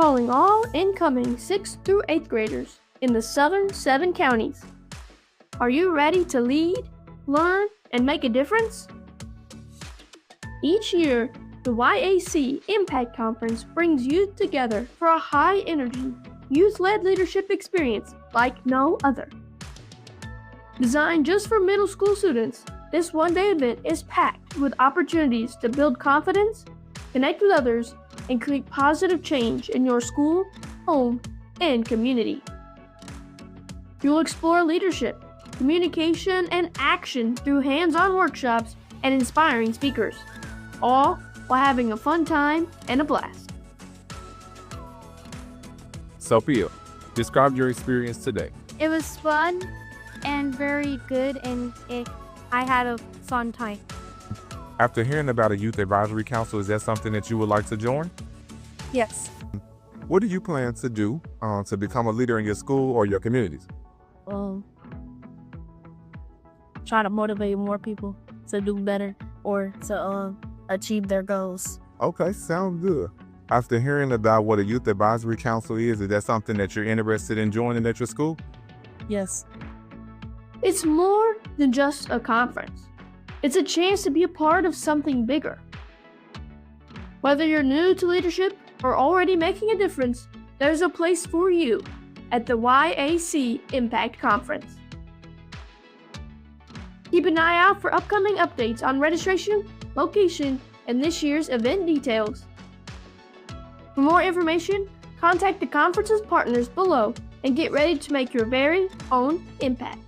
calling all incoming 6th through 8th graders in the southern 7 counties. Are you ready to lead, learn, and make a difference? Each year, the Y.A.C Impact Conference brings youth together for a high-energy, youth-led leadership experience like no other. Designed just for middle school students, this one-day event is packed with opportunities to build confidence, connect with others, and create positive change in your school, home, and community. You'll explore leadership, communication, and action through hands-on workshops and inspiring speakers, all while having a fun time and a blast. Sophia, describe your experience today. It was fun and very good, and I had a fun time. After hearing about a youth advisory council, is that something that you would like to join? Yes. What do you plan to do to become a leader in your school or your communities? Try to motivate more people to do better or to achieve their goals. Okay, sounds good. After hearing about what a youth advisory council is that something that you're interested in joining at your school? Yes. It's more than just a conference. It's a chance to be a part of something bigger. Whether you're new to leadership or already making a difference, there's a place for you at the Y.A.C Impact Conference. Keep an eye out for upcoming updates on registration, location, and this year's event details. For more information, contact the conference's partners below and get ready to make your very own impact.